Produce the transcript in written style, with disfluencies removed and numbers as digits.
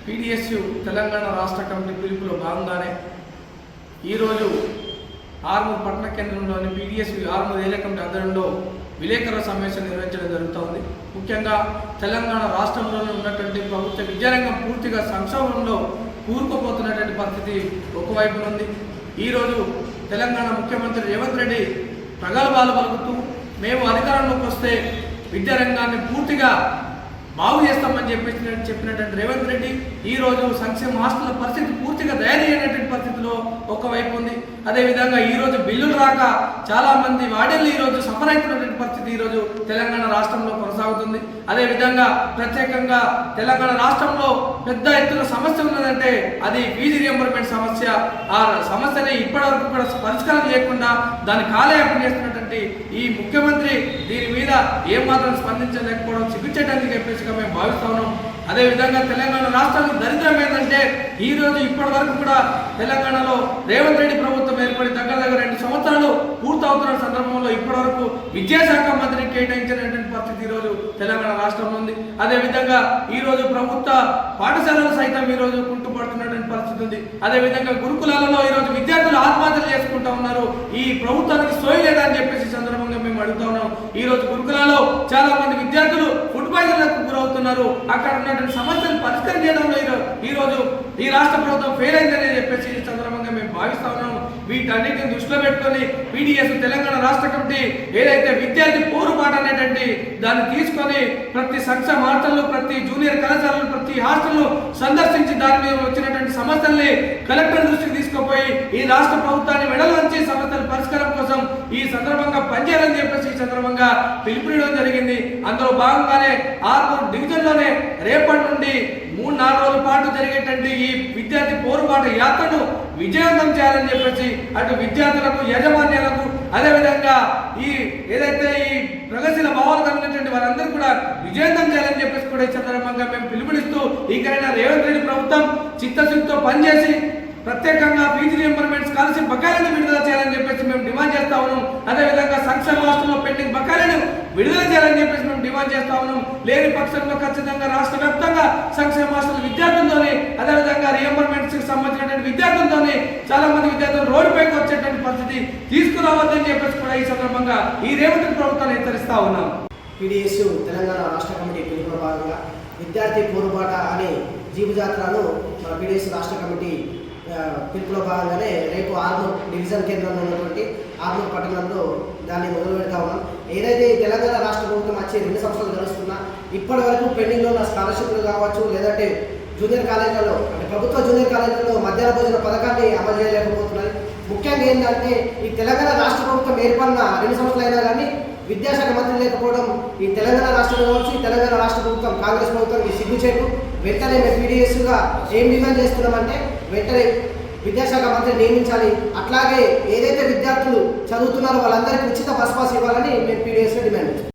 PDSU Telangana రాష్ట్ర committee పిలుపులో భాగంగానే ఈరోజు ఆర్మూర్ పట్టణ కేంద్రంలోని పీడీఎస్యు ఆర్మూర్ ఏరియా కమిటీ ఆధ్వర్యంలో విలేకరుల సమావేశం నిర్వహించడం జరుగుతోంది. ముఖ్యంగా తెలంగాణ రాష్ట్రంలోనే ఉన్నటువంటి ప్రభుత్వ విద్యారంగం పూర్తిగా సంక్షోభంలో కూరుకుపోతున్నటువంటి పరిస్థితి ఒకవైపు ఉంది. ఈరోజు తెలంగాణ ముఖ్యమంత్రి రేవంత్ రెడ్డి ప్రగల్భాలు పలుకుతూ మేము అధికారంలోకి వస్తే విద్యారంగాన్ని పూర్తిగా బాగు చేస్తామని చెప్పినటువంటి రేవంత్ రెడ్డి ఈరోజు సంక్షేమ హాస్టల్ పరిస్థితి పూర్తిగా దయనీయమైనటువంటి పరిస్థితిలో ఒకవైపు ఉంది. అదేవిధంగా ఈరోజు బిల్లులు రాక చాలామంది వాడేళ్ళు ఈరోజు సఫర్ అవుతున్నటువంటి పరిస్థితి ఈరోజు తెలంగాణ రాష్ట్రంలో కొనసాగుతుంది. అదేవిధంగా ప్రత్యేకంగా తెలంగాణ రాష్ట్రంలో పెద్ద ఎత్తున సమస్య ఉన్నదంటే అది ఫీజు రియంబర్మెంట్ సమస్య. ఆ సమస్యని ఇప్పటివరకు కూడా పరిష్కారం చేయకుండా దాన్ని కాలయాపన చేస్తున్నటువంటి ఈ ముఖ్యమంత్రి దీని మీద ఏమాత్రం స్పందించలేకపోవడం సిగ్గుచేయడానికి చెప్పేసి మేము భావిస్తా ఉన్నాం. అదేవిధంగా తెలంగాణ రాష్ట్రానికి దరిద్రం ఏంటంటే ఈరోజు ఇప్పటి వరకు కూడా తెలంగాణలో రేవంత్ రెడ్డి ప్రభుత్వం ఏర్పడి దగ్గర 2 సంవత్సరాలు పూర్తవుతున్న సందర్భంలో ఇప్పటి వరకు విద్యాశాఖ మంత్రిని కేటాయించినటువంటి పరిస్థితి ఈరోజు తెలంగాణ రాష్ట్రంలో ఉంది. అదేవిధంగా ఈరోజు ప్రభుత్వ పాఠశాలలు సైతం ఈరోజు కుంటుపడుతున్నటువంటి పరిస్థితి ఉంది. అదేవిధంగా గురుకులాలలో ఈరోజు విద్యార్థులు ఆత్మహత్యలు చేసుకుంటా ఉన్నారు. ఈ ప్రభుత్వానికి సోయి లేదని చెప్పేసి సందర్భంగా మేము అడుగుతా ఉన్నాం. ఈరోజు గురుకులాల్లో చాలా మంది విద్యార్థులు ఫుడ్ పాయిజన్లకు గురవుతున్నారు. అక్కడ ఉన్నటువంటి సమస్యలు పరిష్కారం చేయడంలో ఈరోజు ఈ రాష్ట్ర ప్రభుత్వం ఫెయిల్ అయిందని చెప్పేసి ఈ సందర్భంగా మేము భావిస్తా ఉన్నాము. వీటన్నిటిని దృష్టిలో పెట్టుకొని పీడీఎస్ తెలంగాణ రాష్ట్ర కమిటీ ఏదైతే విద్యార్థి పోరుబాట అనేటువంటి దాన్ని తీసుకొని ప్రతి సంక్షేమ హాస్టల్, ప్రతి జూనియర్ కళాశాలలు, ప్రతి హాస్టల్ సందర్శించి దాని మీద వచ్చినటువంటి సమస్యల్ని కలెక్టర్ దృష్టికి తీసుకుపోయి ఈ రాష్ట్ర ప్రభుత్వాన్ని మెడలు వంచి సమస్యల పరిష్కారం కోసం ఈ సందర్భంగా పనిచేయాలని చెప్పేసి ఈ సందర్భంగా పిలుపునివ్వడం జరిగింది. అందులో భాగంగానే ఆర్మూర్ డివిజన్లోనే రేపటి నుండి 3-4 రోజుల పాటు జరిగేటువంటి ఈ విద్యార్థి పోరుబాటు యాత్రను విజయవంతం చేయాలని చెప్పేసి అటు విద్యార్థులకు, యాజమాన్యాలకు, అదేవిధంగా ఈ ఏదైతే ఈ ప్రగతిశీల భావాలు కలిగినటువంటి వారందరూ కూడా విజయవంతం చేయాలని చెప్పేసి కూడా ఈ సందర్భంగా మేము పిలుపునిస్తూ ఇకైనా రేవంత్ రెడ్డి ప్రభుత్వం చిత్తశుద్ధితో పనిచేసి ప్రత్యేకంగా ఫీజు రియంబర్మెంట్ స్కాలర్షిప్ బకాయిలను విడుదల చేయాలని చెప్పేసి మేము డిమాండ్ చేస్తా ఉన్నాం. అదేవిధంగా సంక్షేమ హాస్టల్లో పెండింగ్ బకాయిలను విడుదల చేయాలని చెప్పేసి మేము డిమాండ్ చేస్తా ఉన్నాం. లేని పక్షంలో ఖచ్చితంగా రాష్ట్ర వ్యాప్తంగా సంక్షేమ హాస్టల్ విద్యార్థులతోనే, అదేవిధంగా రియంబర్మెంట్స్ కి సంబంధించినటువంటి విద్యార్థులతోనే చాలా మంది విద్యార్థులు రోడ్డుపైకి వచ్చేటువంటి పరిస్థితి తీసుకురావద్దని చెప్పేసి కూడా ఈ సందర్భంగా ఈ రేవంత్ ప్రభుత్వాన్ని హెచ్చరిస్తా ఉన్నాం. పీడీఎస్ తెలంగాణ రాష్ట్ర కమిటీ పిలుపులో భాగంగా విద్యార్థి పోరుబాట అనే జీవజాత్రను మన పీడీఎస్ రాష్ట్ర కమిటీ పిలుపులో భాగంగానే రేపు ఆర్మూర్ డివిజన్ కేంద్రంలో ఉన్నటువంటి ఆర్మూర్ పట్టణంలో దాన్ని మొదలు పెడతా ఉన్నాం. ఏదైతే తెలంగాణ రాష్ట్ర ప్రభుత్వం వచ్చి 2 సంవత్సరాలు గడుస్తున్నా ఇప్పటి వరకు పెండింగ్లో ఉన్న స్కాలర్షిప్లు కావచ్చు, లేదంటే జూనియర్ కాలేజీలలో అంటే ప్రభుత్వ జూనియర్ కాలేజీలలో మధ్యాహ్న భోజన పథకాన్ని అమలు చేయలేకపోతున్నది. ముఖ్యంగా ఏంటంటే ఈ తెలంగాణ రాష్ట్ర ప్రభుత్వం ఏర్పడిన 2 సంవత్సరాలు అయినా కానీ విద్యాశాఖ మంత్రి లేకపోవడం ఈ తెలంగాణ రాష్ట్రంలో కావచ్చు, ఈ తెలంగాణ రాష్ట్ర ప్రభుత్వం కాంగ్రెస్ ప్రభుత్వానికి సిగ్గుచేటు. వెంటనే మేము పీడీఎస్గా ఏం డిమాండ్ చేస్తున్నామంటే వెంటనే విద్యాశాఖ మంత్రి నియమించాలి. అట్లాగే ఏదైతే విద్యార్థులు చదువుతున్నారో వాళ్ళందరికీ ఉచిత బస్ పాస్ ఇవ్వాలని మేము పీడీఎస్గా డిమాండ్ చేస్తాం.